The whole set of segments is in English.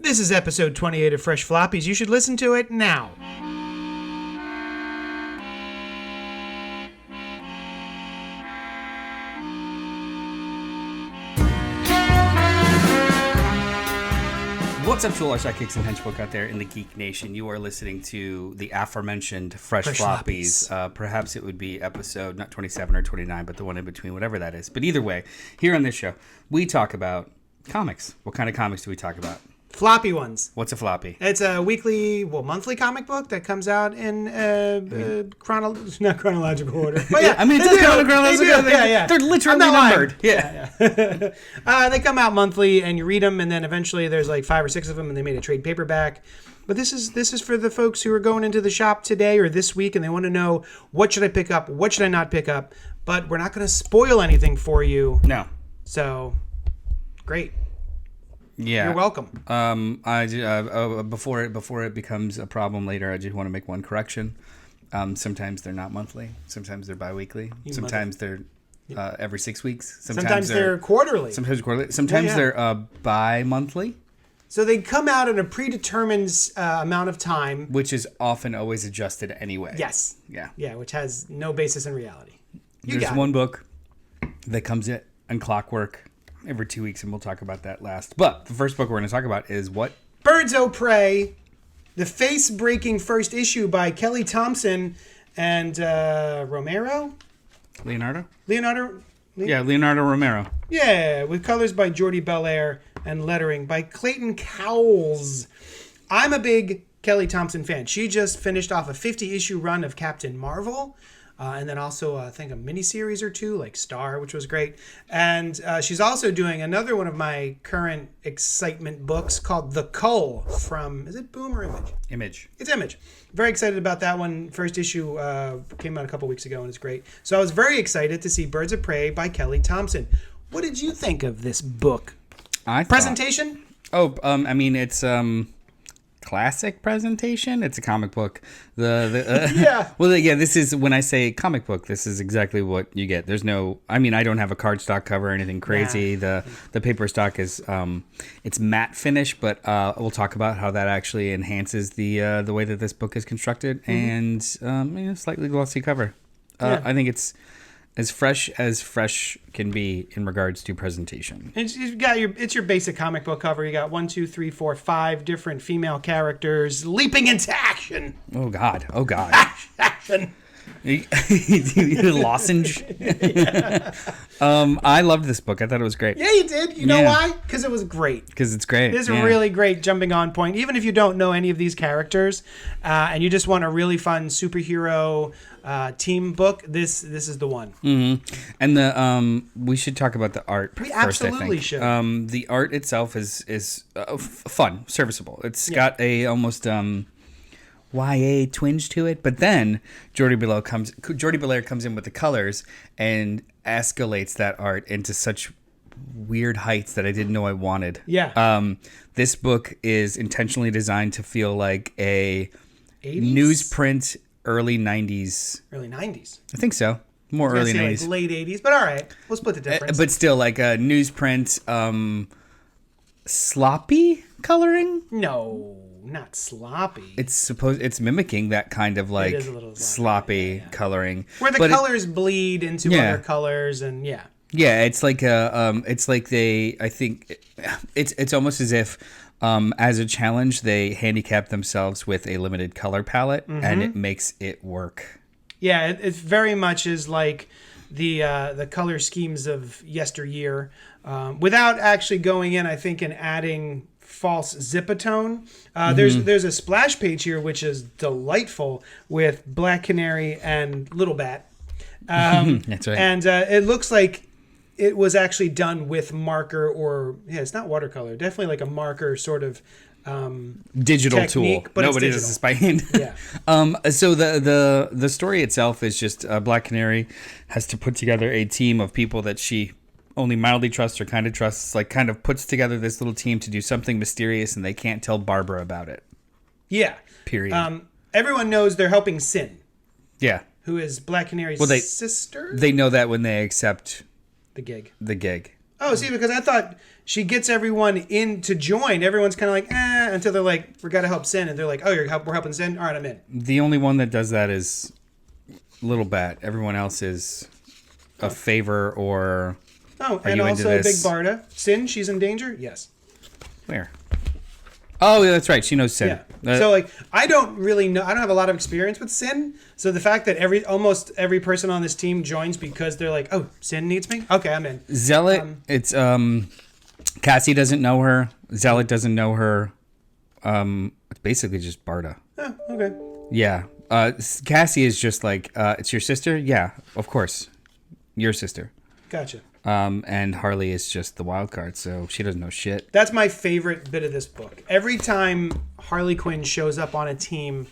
This is episode 28 of Fresh Floppies. You should listen to it now. What's up to all our sidekicks and henchfolk out there in the Geek Nation? You are listening to the aforementioned Fresh Floppies. Perhaps it would be episode, not 27 or 29, but the one in between, whatever that is. But either way, here on this show, we talk about comics. What kind of comics do we talk about? Floppy ones. What's a floppy? It's a monthly comic book that comes out in not chronological order. But yeah, I mean, it's chronological. Yeah. They're literally numbered. Yeah. They come out monthly, and you read them, and then eventually there's like 5 or 6 of them, and they made a trade paperback. But this is for the folks who are going into the shop today or this week, and they want to know, what should I pick up? What should I not pick up? But we're not going to spoil anything for you. No. So, great. Yeah, you're welcome. Before it becomes a problem later, I just want to make one correction. Sometimes they're not monthly. Sometimes they're bi-weekly. Sometimes they're every 6 weeks. Sometimes they're quarterly. Sometimes quarterly. Sometimes they're bi-monthly. So they come out in a predetermined amount of time, which is often always adjusted anyway. Yes. Yeah, which has no basis in reality. There's one book that comes in clockwork every 2 weeks, and we'll talk about that last. But the first book we're going to talk about is what? Birds O' Prey, the face-breaking first issue by Kelly Thompson and Romero? Leonardo? Leonardo Romero. Yeah, with colors by Jordi Belair and lettering by Clayton Cowles. I'm a big Kelly Thompson fan. She just finished off a 50-issue run of Captain Marvel. And then also, I think, a miniseries or two, like Star, which was great. And she's also doing another one of my current excitement books called The Cull from, is it Boom or Image? Image. It's Image. Very excited about that one. First issue came out a couple weeks ago, and it's great. So I was very excited to see Birds of Prey by Kelly Thompson. What did you think of this book? Presentation? It's... classic presentation. It's a comic book. Yeah. Well, yeah. This is when I say comic book. This is exactly what you get. There's no. I mean, I don't have a cardstock cover or anything crazy. Nah. The paper stock is it's matte finish, but we'll talk about how that actually enhances the way that this book is constructed, and slightly glossy cover. I think it's as fresh can be in regards to presentation. It's your basic comic book cover. You got 1, 2, 3, 4, 5 different female characters leaping into action. Oh God. Action. Lozenge. I loved this book. I thought it was great. Yeah, you did. You know why? Because it was great. Because it's great. It's a really great jumping on point. Even if you don't know any of these characters, and you just want a really fun superhero team book, this is the one. Mm-hmm. And we should talk about the art. We first, absolutely should. The art itself is fun, serviceable. It's got a almost YA twinge to it, but then Jordi Belair comes in with the colors and escalates that art into such weird heights that I didn't know I wanted. Yeah. This book is intentionally designed to feel like a 80s? newsprint early 90s. Early 90s. I think so. More early 90s. Like late 80s, but all right. We'll split the difference. But still, like a newsprint sloppy coloring? No. Not sloppy. It's mimicking that kind of like sloppy coloring, where the colors bleed into other colors, and it's like it's almost as if as a challenge they handicap themselves with a limited color palette, and it makes it work. Yeah, it very much is like the color schemes of yesteryear, without actually going in, I think, and adding false zipatone. There's a splash page here which is delightful with Black Canary and Little Bat. That's right. And it looks like it was actually done with marker, or it's not watercolor, definitely like a marker sort of digital technique, tool. But nobody does this by hand. Yeah. So the story itself is just Black Canary has to put together a team of people that she only mildly trusts or kind of trusts, like kind of puts together this little team to do something mysterious, and they can't tell Barbara about it. Yeah. Period. Everyone knows they're helping Sin. Yeah. Who is Black Canary's sister? They know that when they accept the gig. Oh, see, because I thought she gets everyone in to join. Everyone's kind of like, until they're like, we got to help Sin. And they're like, oh, we're helping Sin? All right, I'm in. The only one that does that is Little Bat. Everyone else is a favor or... Oh, and also Big Barda. Sin, she's in danger? Yes. Where? Oh, yeah, that's right. She knows Sin. Yeah. So, like, I don't really know. I don't have a lot of experience with Sin. So the fact that almost every person on this team joins because they're like, oh, Sin needs me? Okay, I'm in. Zealot, it's Cassie doesn't know her. Zealot doesn't know her. It's basically just Barda. Oh, okay. Yeah. Cassie is just like, it's your sister? Yeah, of course. Your sister. Gotcha. And Harley is just the wild card, so she doesn't know shit. That's my favorite bit of this book. Every time Harley Quinn shows up on a team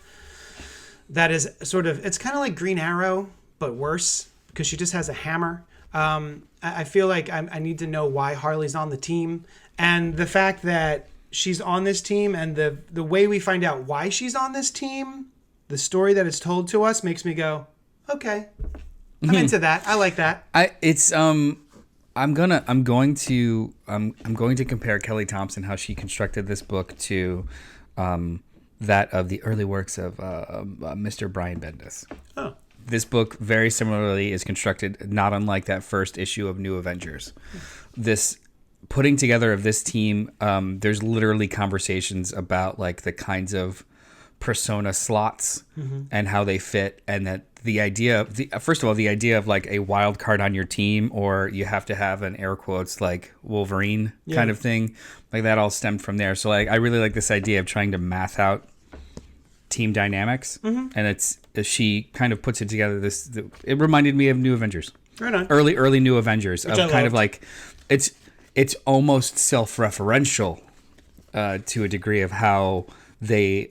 that is sort of, it's kind of like Green Arrow, but worse, because she just has a hammer. I feel like I need to know why Harley's on the team. And the fact that she's on this team and the way we find out why she's on this team, the story that is told to us makes me go, okay, I'm into that. I like that. I'm going to compare Kelly Thompson, how she constructed this book, to that of the early works of Mr. Brian Bendis. Oh. This book very similarly is constructed, not unlike that first issue of New Avengers. This putting together of this team, there's literally conversations about like the kinds of persona slots and how they fit, and that the idea of like a wild card on your team, or you have to have an air quotes like Wolverine kind of thing, like that all stemmed from there. So like I really like this idea of trying to math out team dynamics, and she kind of puts it together. It reminded me of New Avengers, right on. early New Avengers, which of kind of like it's almost self-referential to a degree of how they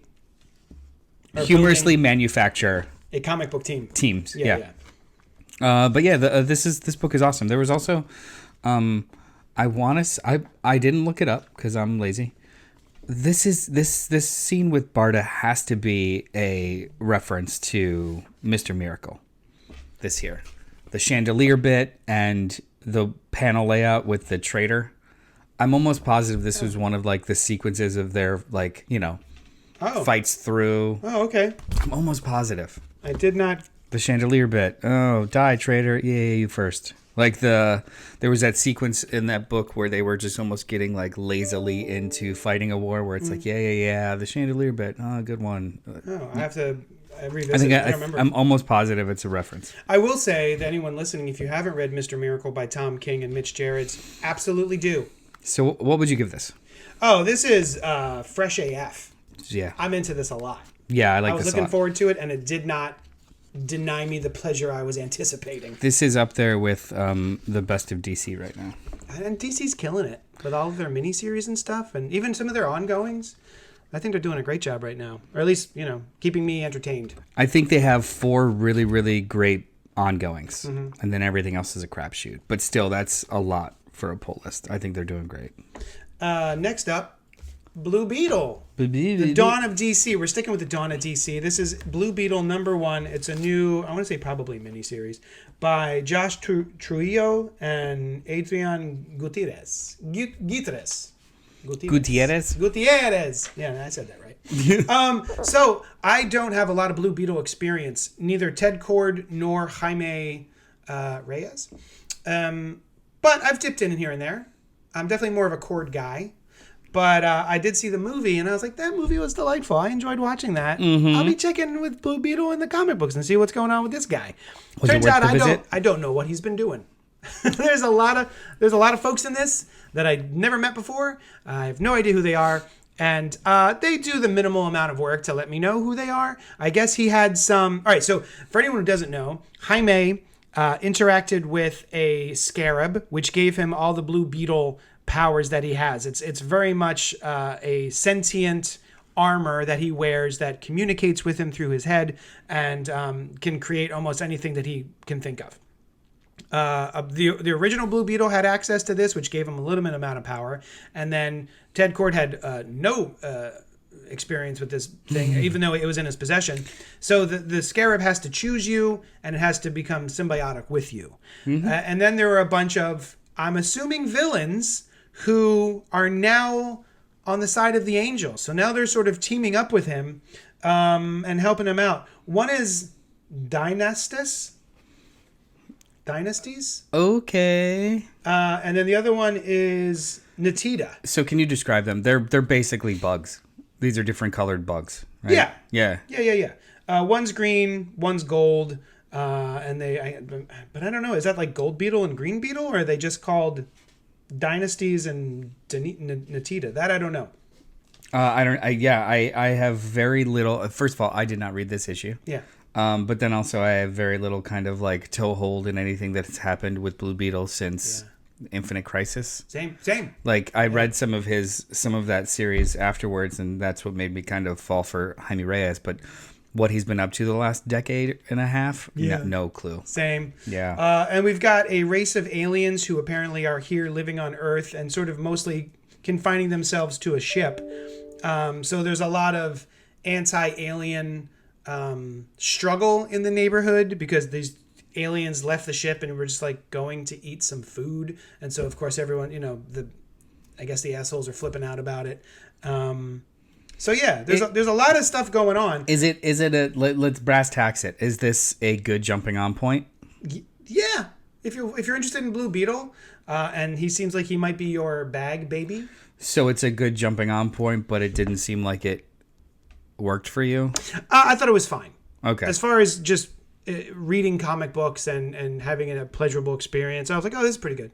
humorously manufacture a comic book teams. Yeah. But yeah, this book is awesome. There was also, I didn't look it up because I'm lazy. This scene with Barda has to be a reference to Mr. Miracle. This here, the chandelier bit and the panel layout with the traitor. I'm almost positive this was one of like the sequences of their like fights through. Oh, okay. I'm almost positive. I did not. The chandelier bit. Oh, die, traitor. Yeah, you first. Like there was that sequence in that book where they were just almost getting like lazily into fighting a war where it's like, yeah, the chandelier bit. Oh, good one. Oh, I have to revisit. I remember. I'm almost positive it's a reference. I will say to anyone listening, if you haven't read Mr. Miracle by Tom King and Mitch Gerrits, absolutely do. So what would you give this? Oh, this is fresh AF. Yeah. I'm into this a lot. Yeah, I like this a lot. I was looking forward to it, and it did not deny me the pleasure I was anticipating. This is up there with the best of DC right now. And DC's killing it with all of their miniseries and stuff, and even some of their ongoings. I think they're doing a great job right now, or at least, keeping me entertained. I think they have 4 really, really great ongoings, and then everything else is a crapshoot. But still, that's a lot for a pull list. I think they're doing great. Next up, Blue Beetle. The Dawn of DC. We're sticking with the Dawn of DC. This is Blue Beetle _1. It's a new, I want to say probably miniseries, by Josh Trujillo and Adrian Gutierrez. Gutierrez. Yeah, I said that right. So I don't have a lot of Blue Beetle experience. Neither Ted Cord nor Jaime Reyes. But I've dipped in here and there. I'm definitely more of a Cord guy. But I did see the movie, and I was like, that movie was delightful. I enjoyed watching that. I'll be checking with Blue Beetle in the comic books and see what's going on with this guy. Turns out I don't know what he's been doing. There's a lot of folks in this that I never met before. I have no idea who they are. And they do the minimal amount of work to let me know who they are. I guess he had some... All right, so for anyone who doesn't know, Jaime interacted with a scarab, which gave him all the Blue Beetle powers that he has. It's very much a sentient armor that he wears that communicates with him through his head and can create almost anything that he can think of. The original Blue Beetle had access to this, which gave him a limited amount of power, and then Ted Cord had no experience with this thing, even though it was in his possession. So the scarab has to choose you, and it has to become symbiotic with you. And then there were a bunch of I'm assuming villains who are now on the side of the Angels. So now they're sort of teaming up with him and helping him out. One is Dynasties. Okay. And then the other one is Natita. So can you describe them? They're basically bugs. These are different colored bugs, right? Yeah. One's green, one's gold, but I don't know. Is that like Gold Beetle and Green Beetle, or are they just called Dynasties and Natita? That I don't know. I have very little. First of all, I did not read this issue. Yeah. But then also I have very little kind of like toehold in anything that's happened with Blue Beetle since Infinite Crisis. Same. Like I read some of that series afterwards, and that's what made me kind of fall for Jaime Reyes. But what he's been up to the last decade and a half, no clue. Same. Yeah. And we've got a race of aliens who apparently are here living on Earth and sort of mostly confining themselves to a ship. So there's a lot of anti-alien struggle in the neighborhood because these aliens left the ship and were just like going to eat some food, and so of course everyone, I guess the assholes are flipping out about it. So yeah, there's a lot of stuff going on. Is it let's brass tacks it. Is this a good jumping on point? Yeah, if you're interested in Blue Beetle, and he seems like he might be your bag baby. So it's a good jumping on point, but it didn't seem like it worked for you? I thought it was fine. Okay. As far as just reading comic books and having a pleasurable experience, I was like, oh, this is pretty good.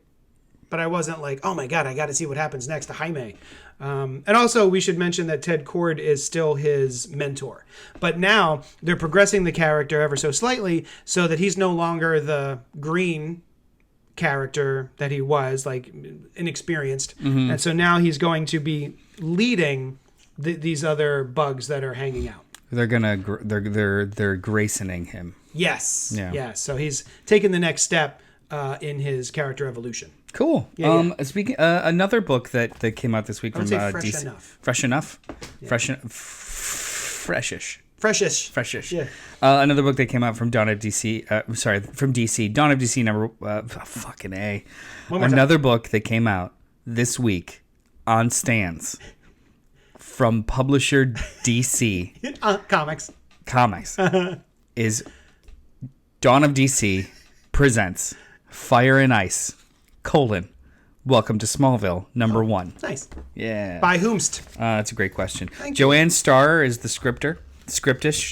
But I wasn't like, oh my God, I got to see what happens next to Jaime. And also, we should mention that Ted Kord is still his mentor. But now they're progressing the character ever so slightly so that he's no longer the green character that he was, like inexperienced. Mm-hmm. And so now he's going to be leading these other bugs that are hanging out. They're gracening him. Yes. Yeah. So he's taking the next step in his character evolution. Cool. Yeah. Speaking, another book that came out this week from Fresh DC. Enough. Fresh enough. Yeah. Freshish. Freshish. Yeah. Another book that came out from Dawn of DC. From DC. Dawn of DC number. Fucking A. Another book that came out this week on stands from publisher DC. Comics. Is Dawn of DC presents Fire and Ice, Welcome to Smallville, number 1. Nice. Yeah. By whomst? That's a great question. Thank Joanne Starr is the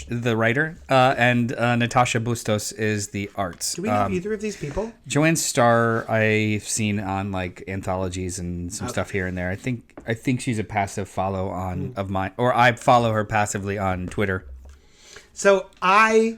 the writer, and Natasha Bustos is the arts. Do we know either of these people? Joanne Starr I've seen on like anthologies and some stuff here and there. I think she's a passive follow of mine, or I follow her passively on Twitter. So I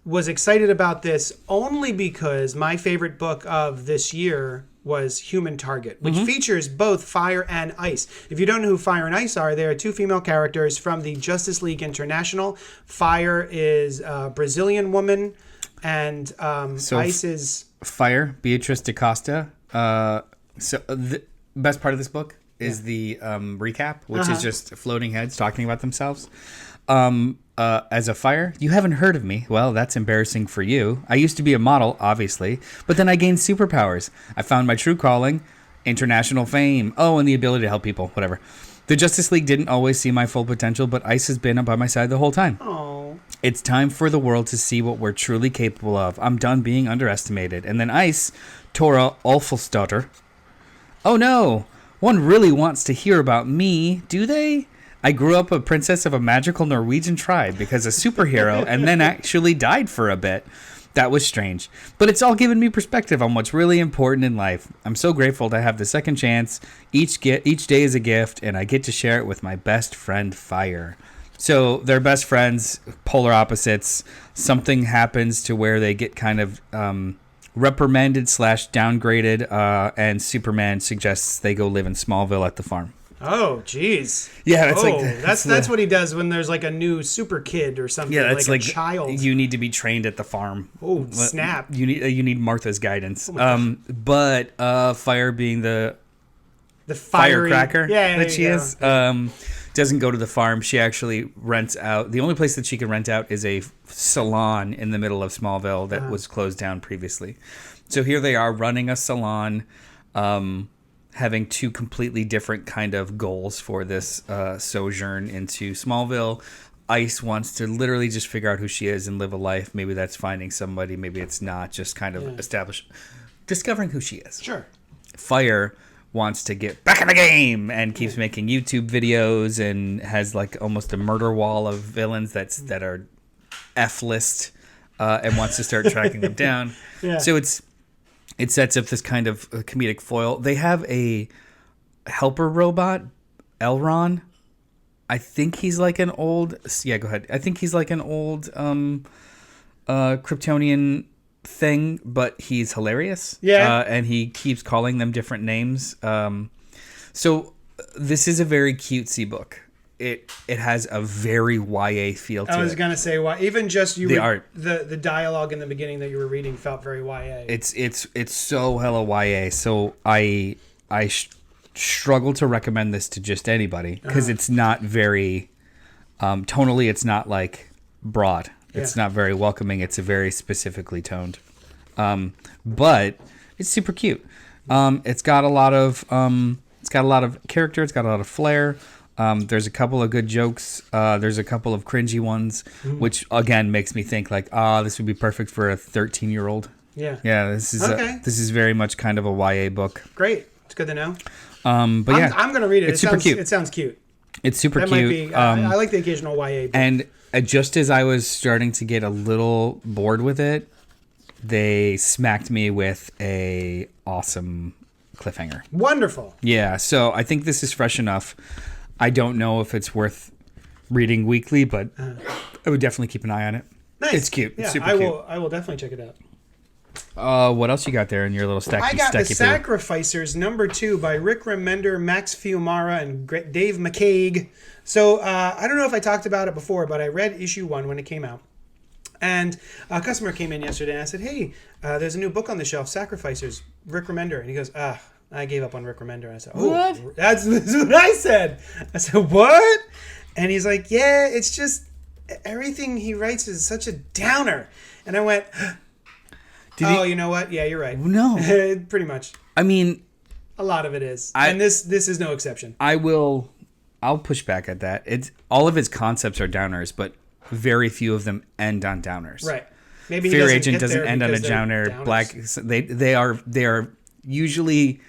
was excited about this only because my favorite book of this year was Human Target, which features both fire and ice. If you don't know who Fire and Ice are, they are two female characters from the Justice League International. Fire is a Brazilian woman, and Ice is... Fire, Beatrice da Costa. So the best part of this book is the recap, which is just floating heads talking about themselves. As a Fire, you haven't heard of me. Well, that's embarrassing for you. I used to be a model, obviously, but then I gained superpowers. I found my true calling, international fame. Oh, and the ability to help people, whatever. The Justice League didn't always see my full potential, but Ice has been by my side the whole time. Aww. It's time for the world to see what we're truly capable of. I'm done being underestimated. And then Ice, Tora Ulfelsdotter. Oh no, one really wants to hear about me, do they? I grew up a princess of a magical Norwegian tribe because a superhero and then actually died for a bit. That was strange. But it's all given me perspective on what's really important in life. I'm so grateful to have the second chance. Each day is a gift, and I get to share it with my best friend, Fire. So they're best friends, polar opposites. Something happens to where they get kind of reprimanded / downgraded, and Superman suggests they go live in Smallville at the farm. Oh, jeez. Yeah, that's what he does when there's like a new super kid or something. Yeah, that's like a child. You need to be trained at the farm. Oh, snap! You need Martha's guidance. But Fire being the firecracker that she is, doesn't go to the farm. She actually rents out. The only place that she can rent out is a salon in the middle of Smallville that was closed down previously. So here they are running a salon. having two completely different kind of goals for this sojourn into Smallville. Ice wants to literally just figure out who she is and live a life. Maybe that's finding somebody. Maybe it's not. Just kind of discovering who she is. Sure. Fire wants to get back in the game and keeps making YouTube videos and has like almost a murder wall of villains that are F-list and wants to start tracking them down. Yeah. So it sets up this kind of comedic foil. They have a helper robot, Elron. I think he's like an old... Yeah, go ahead. I think he's like an old Kryptonian thing, but he's hilarious. Yeah. And he keeps calling them different names. So this is a very cutesy book. It has a very YA feel to it. I was gonna say why. Even just art, the dialogue in the beginning that you were reading felt very YA. It's so hella YA. So I struggle to recommend this to just anybody because it's not very tonally. It's not like broad. It's not very welcoming. It's a very specifically toned, but it's super cute. It's got a lot of character. It's got a lot of flair. There's a couple of good jokes. There's a couple of cringy ones, which again makes me think like, this would be perfect for a 13-year-old. Yeah. Yeah. This is very much kind of a YA book. Great. It's good to know. But yeah, I'm gonna read it. It's super cute. It sounds cute. It's super That cute. might be. I like the occasional YA book. And just as I was starting to get a little bored with it, they smacked me with a awesome cliffhanger. Wonderful. Yeah. So I think this is fresh enough. I don't know if it's worth reading weekly, but I would definitely keep an eye on it. Nice. It's cute. Yeah, It's super I cute. will. I will definitely check it out. What else you got there in your little stacky? I got The stacky Sacrificers #2 by Rick Remender, Max Fiumara, and Dave McCaig. So I don't know if I talked about it before, but I read issue 1 when it came out. And a customer came in yesterday and I said, hey, there's a new book on the shelf, Sacrificers, Rick Remender. And he goes, I gave up on Rick Remender. And I said, What? That's what I said. I said, what? And he's like, yeah, it's just everything he writes is such a downer. And I went, you know what? Yeah, you're right. No. Pretty much. I mean, a lot of it is. And this is no exception. I'll push back at that. It's all of its concepts are downers, but very few of them end on downers. Right. Maybe Fear Agent doesn't end on a downer. Downers. They are usually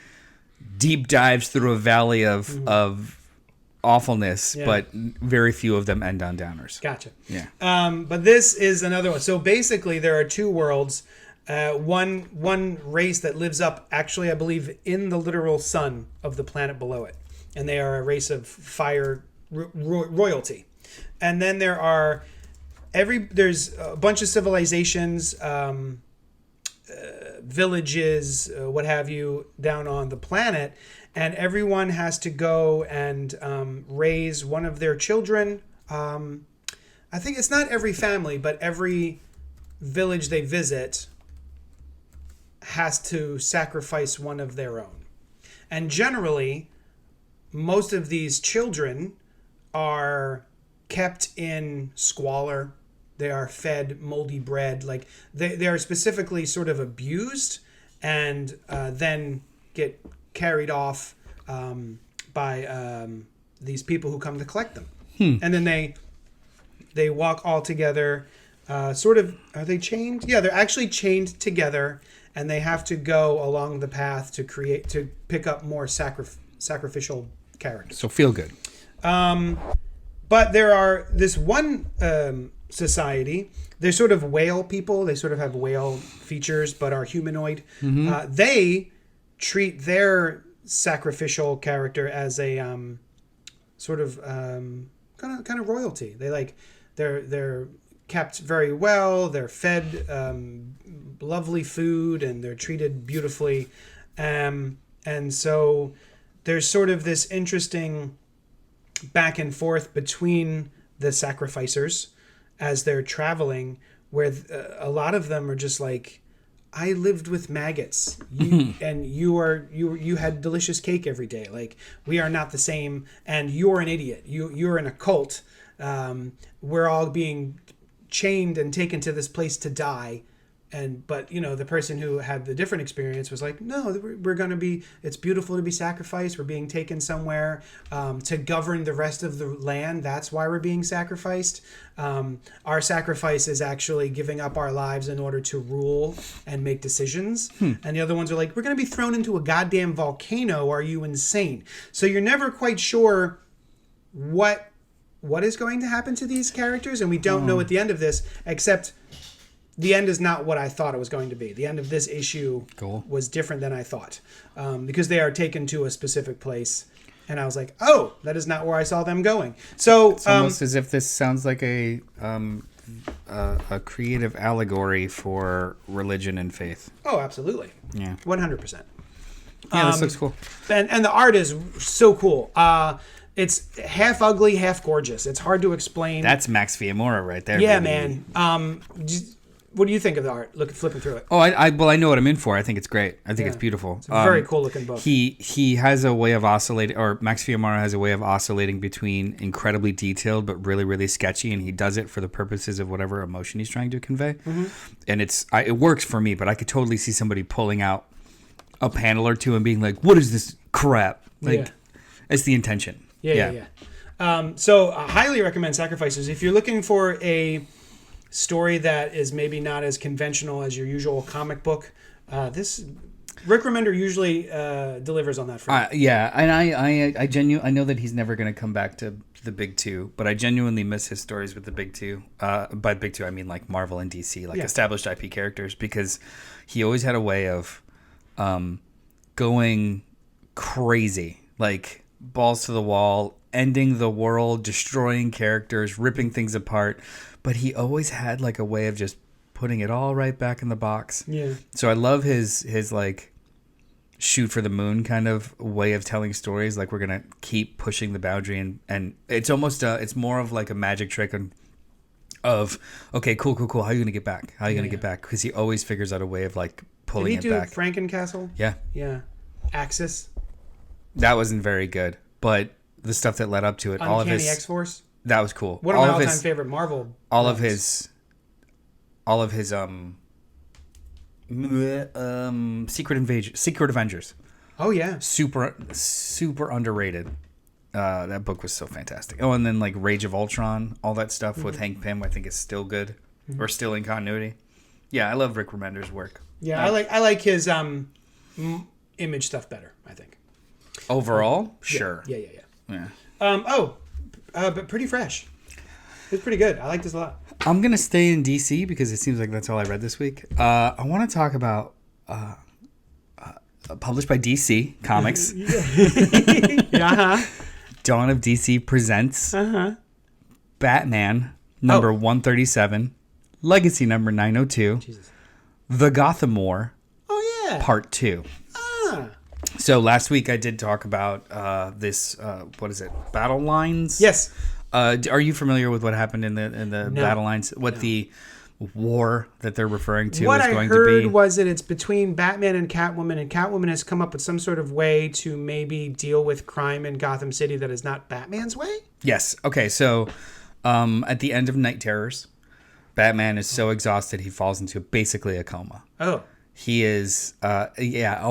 deep dives through a valley of awfulness, but very few of them end on downers. Gotcha. Yeah. But this is another one. So basically, there are two worlds. One race that lives up, actually, I believe, in the literal sun of the planet below it, and they are a race of fire royalty. And then there's a bunch of civilizations, villages, what have you, down on the planet, and everyone has to go and raise one of their children. I think it's not every family, but every village they visit has to sacrifice one of their own. And generally, most of these children are kept in squalor. They are fed moldy bread. Like they are specifically sort of abused and then get carried off by these people who come to collect them. And then they walk all together. Are they chained? Yeah, they're actually chained together, and they have to go along the path to pick up more sacrificial characters. So feel good. But there are this one society. They're sort of whale people. They sort of have whale features, but are humanoid. They treat their sacrificial character as a sort of kind of royalty. They're kept very well. They're fed lovely food, and they're treated beautifully. And so there's sort of this interesting back and forth between the sacrificers as they're traveling, where a lot of them are just like, I lived with maggots, and you had delicious cake every day. Like, we are not the same, and you're an idiot. You're in a cult. We're all being chained and taken to this place to die, But the person who had the different experience was like, no, we're going to be, it's beautiful to be sacrificed. We're being taken somewhere to govern the rest of the land. That's why we're being sacrificed. Our sacrifice is actually giving up our lives in order to rule and make decisions. And the other ones are like, we're going to be thrown into a goddamn volcano. Are you insane? So you're never quite sure what is going to happen to these characters. And we don't know at the end of this, except the end is not what I thought it was going to be. The end of this issue was different than I thought, because they are taken to a specific place, and I was like, "Oh, that is not where I saw them going." So it's almost as if this sounds like a creative allegory for religion and faith. Oh, absolutely. Yeah, 100%. Yeah, this looks cool, and the art is so cool. It's half ugly, half gorgeous. It's hard to explain. That's Max Fiamora right there. Yeah, baby. man. What do you think of the art? Flipping through it. Oh, I know what I'm in for. I think it's great. I think it's beautiful. It's a very cool looking book. He has a way of oscillating, or Max Fiamora has a way of oscillating between incredibly detailed but really, really sketchy, and he does it for the purposes of whatever emotion he's trying to convey. Mm-hmm. And it works for me, but I could totally see somebody pulling out a panel or two and being like, "What is this crap?" It's the intention. Yeah. So I highly recommend Sacrifices. If you're looking for a story that is maybe not as conventional as your usual comic book, this Rick Remender usually delivers on that front. And I know that he's never going to come back to the big two, but I genuinely miss his stories with the big two. By big two, I mean like Marvel and DC, established IP characters, because he always had a way of going crazy, like balls to the wall, ending the world, destroying characters, ripping things apart. But he always had like a way of just putting it all right back in the box. Yeah. So I love his like shoot for the moon kind of way of telling stories. Like, we're gonna keep pushing the boundary, and it's almost it's more of like a magic trick of okay, cool. How are you gonna get back? How are you gonna get back? Because he always figures out a way of like pulling it back. Did he do Frankencastle? Yeah. Axis. That wasn't very good, but the stuff that led up to it, Uncanny all of his X-Force. That was cool. One of my all-time favorite Marvel. All of his Secret Avengers. Oh yeah. Super underrated. That book was so fantastic. Oh, and then like Rage of Ultron, all that stuff with Hank Pym, I think is still good, or still in continuity. Yeah, I love Rick Remender's work. Yeah, I like his Image stuff better, I think. Overall, sure. Yeah. But pretty fresh. It's pretty good. I like this a lot. I'm going to stay in DC because it seems like that's all I read this week. I want to talk about published by DC Comics. Dawn of DC Presents Batman number 137, Legacy number 902, Jesus. The Gotham War Part 2. So last week I did talk about this. What is it? Battle Lines. Yes. Are you familiar with what happened in the Battle Lines? What the war that they're referring to is going to be? What I heard was that it's between Batman and Catwoman has come up with some sort of way to maybe deal with crime in Gotham City that is not Batman's way. Yes. Okay. So at the end of Night Terrors, Batman is so exhausted he falls into basically a coma. Oh. He is, all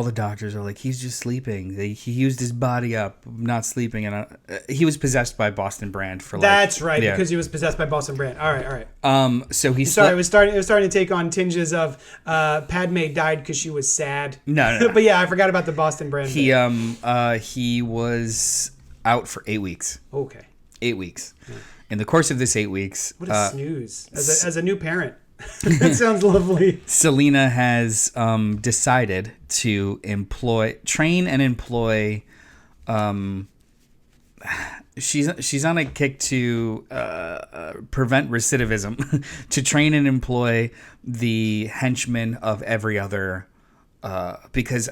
the doctors are like, he's just sleeping. He used his body up, not sleeping. And he was possessed by Boston Brand for like... That's right, because he was possessed by Boston Brand. All right. So he Sorry, it was starting to take on tinges of Padme died because she was sad. No. But yeah, I forgot about the Boston Brand. He was out for 8 weeks. Okay. 8 weeks. Yeah. In the course of this 8 weeks... What a snooze. As a new parent. That sounds lovely. Selena has decided to train and employ. She's on a kick to prevent recidivism, to train and employ the henchmen of every other. Because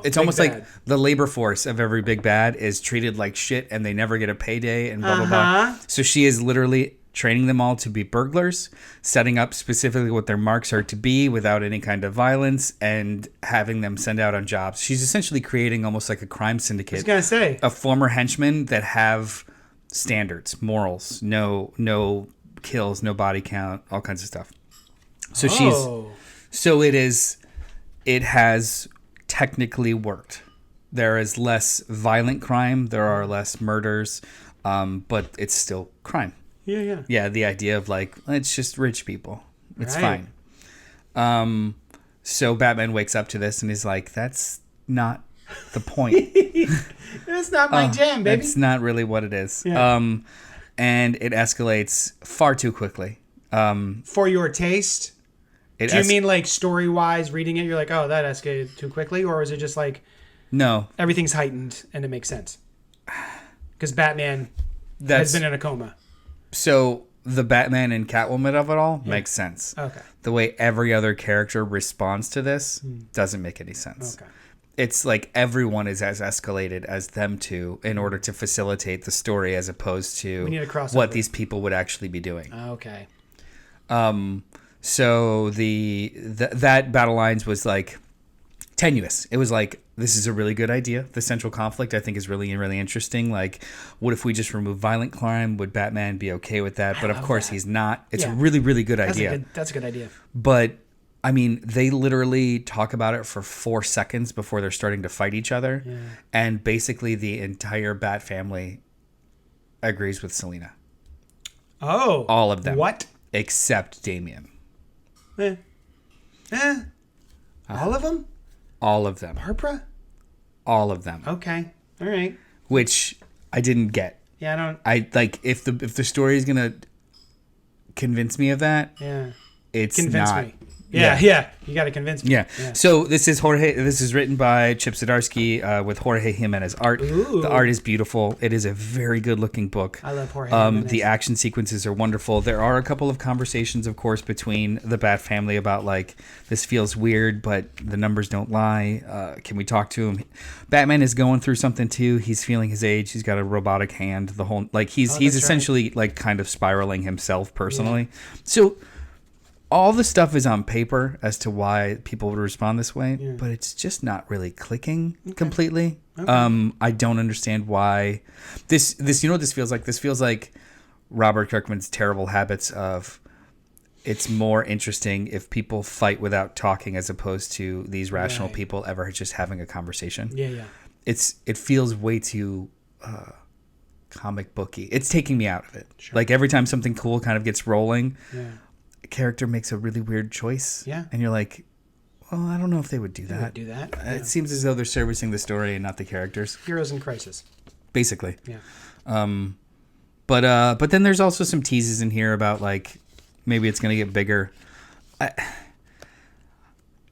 it's almost like the labor force of every big bad is treated like shit, and they never get a payday, and blah blah blah. So she is literally training them all to be burglars, setting up specifically what their marks are to be without any kind of violence, and having them send out on jobs. She's essentially creating almost like a crime syndicate. I was going to say. Of former henchmen that have standards, morals, no kills, no body count, all kinds of stuff. So So it has technically worked. There is less violent crime. There are less murders, but it's still crime. Yeah. Yeah, the idea of like, it's just rich people. It's Right. fine. So Batman wakes up to this and he's like, that's not the point. It's not my jam, baby. That's not really what it is. Yeah. And it escalates far too quickly. For your taste? Do you mean like story-wise, reading it, you're like, oh, that escalated too quickly? Or is it just like No. everything's heightened and it makes sense? Because Batman has been in a coma. So the Batman and Catwoman of it all makes sense. Okay. The way every other character responds to this doesn't make any sense. Okay. It's like everyone is as escalated as them two in order to facilitate the story as opposed to We need a crossover. what these people would actually be doing. Okay. So that battle lines was like tenuous. It was like, this is a really good idea. The central conflict I think is really, really interesting. Like, what if we just remove violent crime? Would Batman be okay with that? But of course he's not. It's a really, really good idea. That's a good idea. But I mean, they literally talk about it for 4 seconds before they're starting to fight each other. Yeah. And basically the entire Bat family agrees with Selina. Oh. All of them. What? Except Damian. All of them? All of them. Barbara? All of them. Okay. All right. Which I didn't get. Yeah, I don't. I like if the story is gonna convince me of that. Yeah. It's Convince not. me. Yeah. You got to convince me. Yeah. So this is written by Chip Zdarsky with Jorge Jimenez art. Ooh. The art is beautiful. It is a very good looking book. I love Jorge Jimenez. The action sequences are wonderful. There are a couple of conversations, of course, between the Bat family about like, this feels weird, but the numbers don't lie. Can we talk to him? Batman is going through something too. He's feeling his age. He's got a robotic hand. The whole like he's essentially like kind of spiraling himself personally. Yeah. So all the stuff is on paper as to why people would respond this way, but it's just not really clicking completely. Okay. I don't understand why this, you know what this feels like? This feels like Robert Kirkman's terrible habits of, it's more interesting if people fight without talking as opposed to these rational people ever just having a conversation. Yeah. It feels way too comic booky. It's taking me out of it. Sure. Like every time something cool kind of gets rolling, character makes a really weird choice. Yeah. And you're like, well, I don't know if they would do that. It seems as though they're servicing the story and not the characters. Heroes in crisis. Basically. Yeah. But then there's also some teases in here about like maybe it's going to get bigger.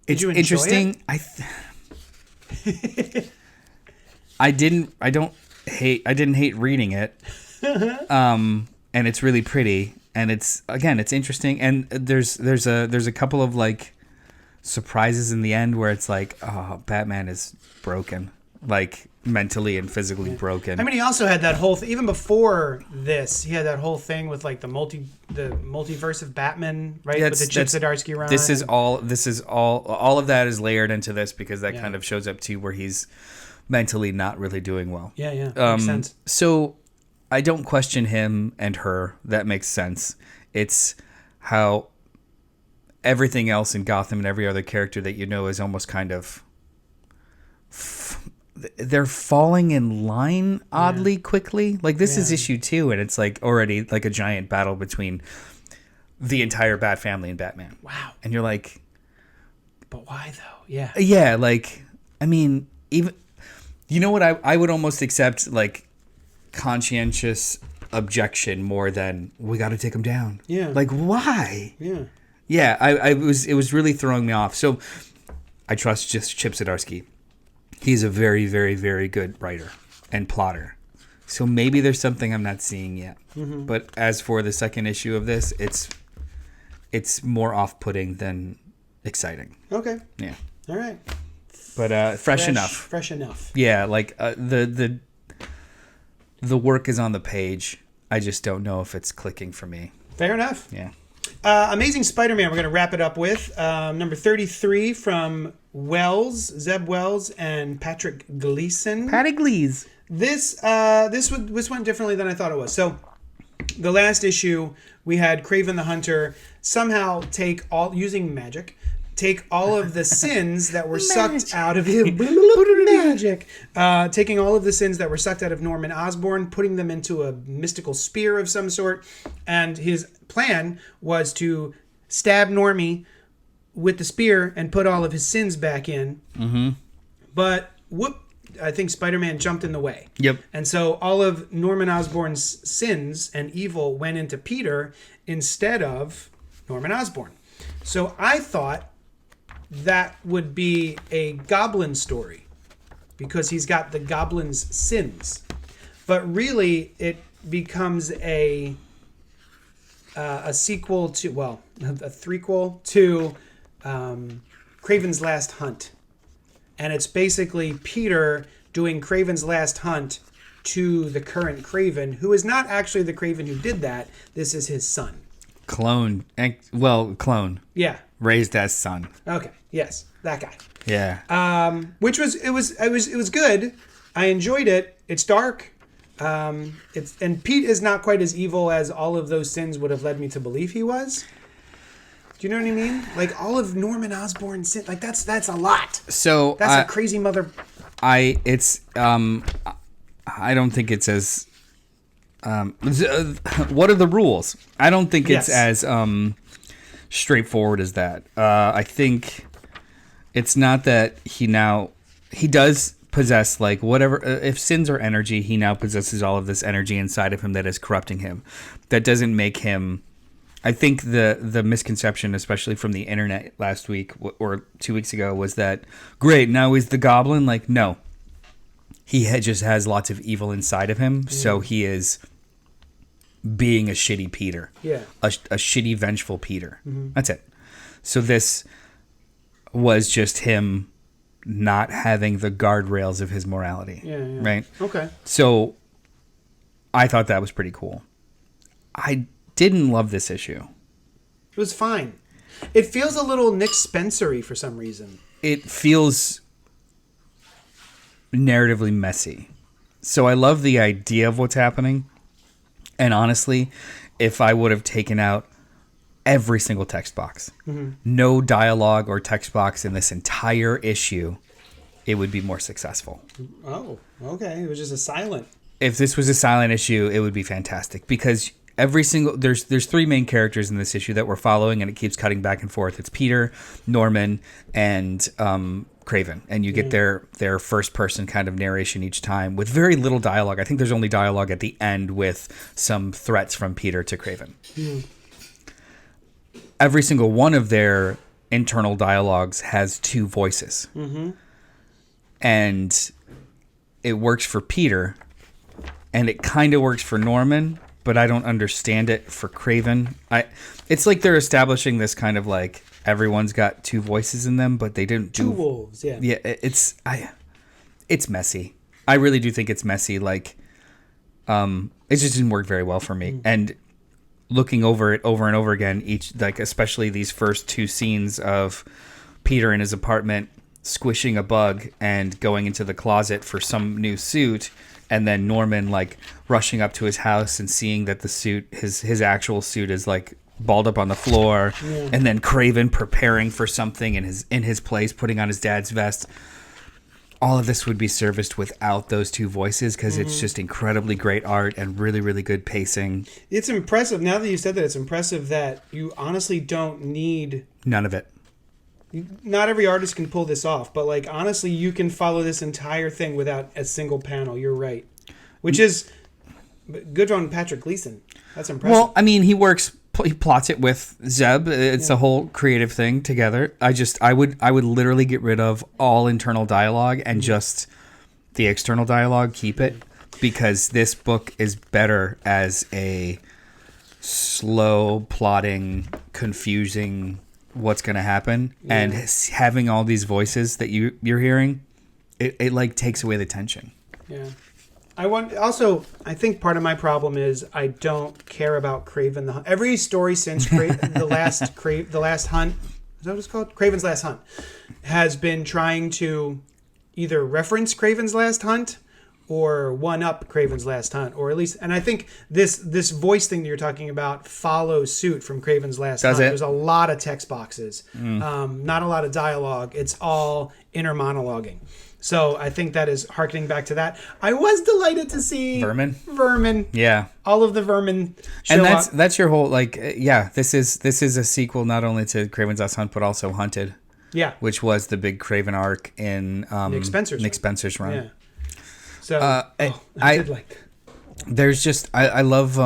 Did you enjoy interesting. It? I didn't hate reading it. And it's really pretty. And it's interesting, and there's a couple of like surprises in the end where it's like, oh, Batman is broken, like mentally and physically broken. I mean, he also had that whole even before this, he had that whole thing with like the multiverse of Batman, right? With the Chip Zdarsky run. This is all of that is layered into this because that kind of shows up too where he's mentally not really doing well. Yeah, makes sense. So I don't question him and her. That makes sense. It's how everything else in Gotham and every other character that you know is almost kind of... they're falling in line oddly quickly. Like this is issue 2 and it's like already like a giant battle between the entire Bat family and Batman. Wow. And you're like... But why though? Yeah. Yeah, like, I mean, even... You know what? I would almost accept like... conscientious objection more than we got to take him down. Yeah. Like why? Yeah. Yeah. It was really throwing me off. So I trust just Chip Zdarsky. He's a very, very, very good writer and plotter. So maybe there's something I'm not seeing yet. Mm-hmm. But as for the second issue of this, it's more off-putting than exciting. Okay. Yeah. All right. But fresh enough. Fresh enough. Yeah. Like the work is on the page. I just don't know if it's clicking for me. Fair enough. Yeah. Amazing Spider-Man, we're going to wrap it up with. Number 33 from Zeb Wells, and Patrick Gleason. Patty Glees. This went differently than I thought it was. So, the last issue, we had Kraven the Hunter somehow using magic, take all of the sins that were sucked out of him. Magic. Taking all of the sins that were sucked out of Norman Osborn, putting them into a mystical spear of some sort. And his plan was to stab Normie with the spear and put all of his sins back in. Mm-hmm. But I think Spider-Man jumped in the way. Yep. And so all of Norman Osborn's sins and evil went into Peter instead of Norman Osborn. So I thought that would be a goblin story because he's got the goblin's sins. But really, it becomes a sequel to, well, a threequel to Kraven's Last Hunt. And it's basically Peter doing Kraven's Last Hunt to the current Kraven, who is not actually the Kraven who did that. This is his son. Clone. Yeah. Raised as son. Okay. Yes, that guy. Yeah. Which was good. I enjoyed it. It's dark. And Pete is not quite as evil as all of those sins would have led me to believe he was. Do you know what I mean? Like all of Norman Osborn's sin, like that's a lot. So that's a crazy mother. I don't think it's as. What are the rules? I don't think it's as straightforward as that. I think it's not that he does possess like whatever. If sins are energy, he now possesses all of this energy inside of him that is corrupting him. That doesn't make him. I think the misconception, especially from the internet last week or 2 weeks ago, was that great. Now he's the Goblin. Like no, he just has lots of evil inside of him. Mm. So he is being a shitty Peter. Yeah. A shitty, vengeful Peter. Mm-hmm. That's it. So this was just him not having the guardrails of his morality. Yeah. Right? Okay. So I thought that was pretty cool. I didn't love this issue. It was fine. It feels a little Nick Spencer-y for some reason. It feels narratively messy. So I love the idea of what's happening. And honestly, if I would have taken out every single text box, no dialogue or text box in this entire issue, it would be more successful. Oh, okay. It was just a silent. If this was a silent issue, it would be fantastic because there's three main characters in this issue that we're following, and it keeps cutting back and forth. It's Peter, Norman, and Kraven, and you get their first person kind of narration each time with very little dialogue. I think there's only dialogue at the end with some threats from Peter to Kraven. Mm. Every single one of their internal dialogues has two voices, and it works for Peter, and it kind of works for Norman. But I don't understand it for Kraven. It's like they're establishing this kind of like everyone's got two voices in them, but they didn't do... Two wolves, yeah. Yeah, it's messy. I really do think it's messy. Like, it just didn't work very well for me. And looking over it over and over again, especially these first two scenes of Peter in his apartment squishing a bug and going into the closet for some new suit... And then Norman like rushing up to his house and seeing that the suit, his actual suit, is like balled up on the floor. Yeah. And then Kraven preparing for something in his place, putting on his dad's vest. All of this would be serviced without those two voices because it's just incredibly great art and really, really good pacing. It's impressive. Now that you said that, it's impressive that you honestly don't need none of it. Not every artist can pull this off, but like honestly, you can follow this entire thing without a single panel. You're right, which is good on Patrick Gleason. That's impressive. Well, I mean, he plots it with Zeb. It's a whole creative thing together. I would literally get rid of all internal dialogue and just the external dialogue. Keep it because this book is better as a slow plotting, confusing. What's going to happen and having all these voices that you're hearing, it like takes away the tension. Yeah. I think part of my problem is I don't care about Kraven the Hunt. Every story since the last hunt, is that what it's called? Kraven's Last Hunt has been trying to either reference Kraven's Last Hunt or one up Craven's Last Hunt, or at least, and I think this voice thing that you're talking about follows suit from Craven's Last Hunt. There's a lot of text boxes, not a lot of dialogue. It's all inner monologuing. So I think that is harkening back to that. I was delighted to see Vermin. Yeah, all of the vermin. And that's your whole This is a sequel not only to Craven's Last Hunt but also Hunted. Yeah, which was the big Craven arc in Nick Spencer's run. Yeah. So I did like that. There's just I love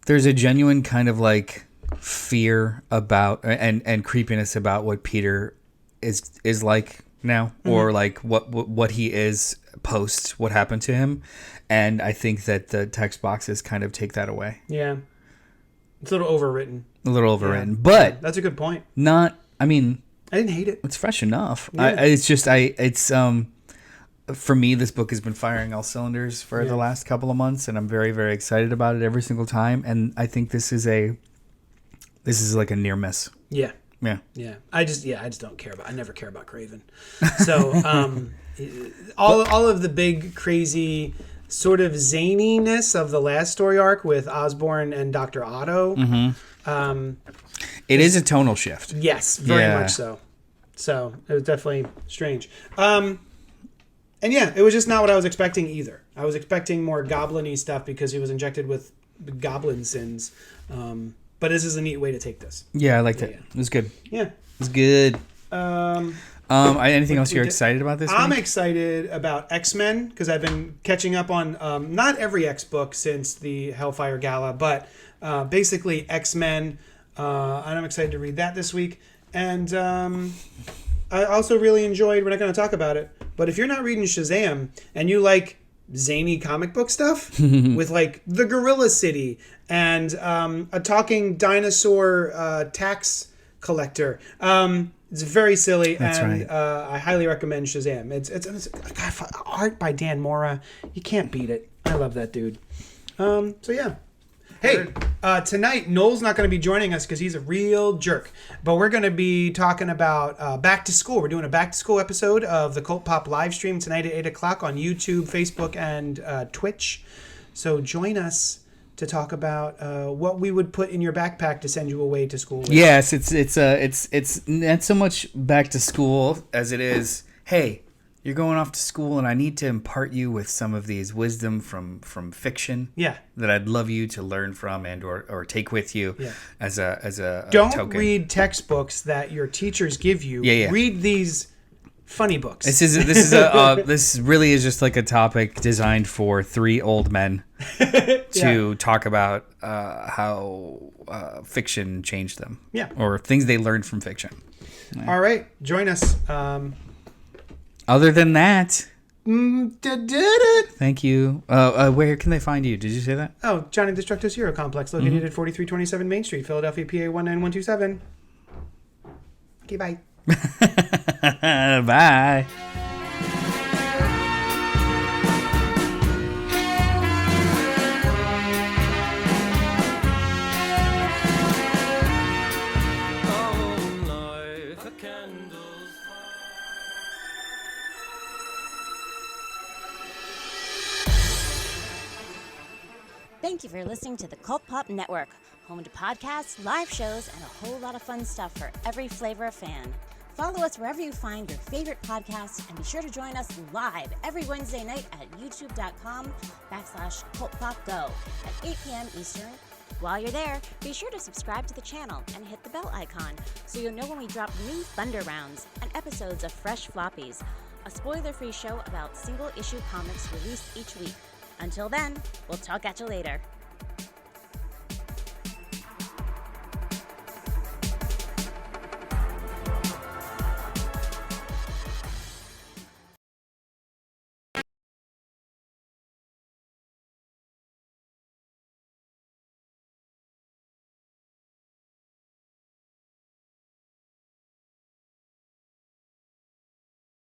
there's a genuine kind of like fear about and creepiness about what Peter is like now, or like what he is post what happened to him, and I think that the text boxes kind of take that away. Yeah, it's a little overwritten. But that's a good point. I didn't hate it. It's fresh enough. Yeah. For me, this book has been firing all cylinders for the last couple of months, and I'm very, very excited about it every single time. And I think this is like a near miss. Yeah. Yeah. Yeah. I just don't care I never care about Craven. So, all of the big, crazy sort of zaniness of the last story arc with Osborn and Dr. Otto. Mm-hmm. It is a tonal shift. Yes, very much so. So it was definitely strange. And yeah, it was just not what I was expecting either. I was expecting more goblin-y stuff because he was injected with goblin sins. But this is a neat way to take this. Yeah, I liked it. It was good. Yeah. It was good. Anything else you're excited about this week? I'm excited about X-Men because I've been catching up on not every X book since the Hellfire Gala, but basically X-Men. And I'm excited to read that this week. And I also really enjoyed, we're not going to talk about it, but if you're not reading Shazam and you like zany comic book stuff with like the Gorilla City and a talking dinosaur tax collector, it's very silly. That's right. I highly recommend Shazam. It's art by Dan Mora. You can't beat it. I love that dude. So yeah. Hey, tonight, Noel's not going to be joining us because he's a real jerk. But we're going to be talking about back to school. We're doing a back to school episode of the Cult Pop live stream tonight at 8 o'clock on YouTube, Facebook, and Twitch. So join us to talk about what we would put in your backpack to send you away to school with. Yes, it's not so much back to school as it is, hey, you're going off to school, and I need to impart you with some of these wisdom from fiction. Yeah, that I'd love you to learn from and or take with you. Yeah. as a don't token. Read textbooks that your teachers give you. Yeah. Read these funny books. This really is just like a topic designed for three old men to talk about how fiction changed them. Yeah, or things they learned from fiction. Yeah. All right, join us. Other than that, thank you. Where can they find you? Did you say that? Oh, Johnny Destructo's Hero Complex, located at 4327 Main Street, Philadelphia, PA 19127. Okay, bye. Bye. Thank you for listening to the Cult Pop Network, home to podcasts, live shows, and a whole lot of fun stuff for every flavor of fan. Follow us wherever you find your favorite podcasts, and be sure to join us live every Wednesday night at youtube.com/CultPopGo at 8 p.m. Eastern. While you're there, be sure to subscribe to the channel and hit the bell icon so you'll know when we drop new Thunder Rounds and episodes of Fresh Floppies, a spoiler-free show about single-issue comics released each week. Until then, we'll talk at you later.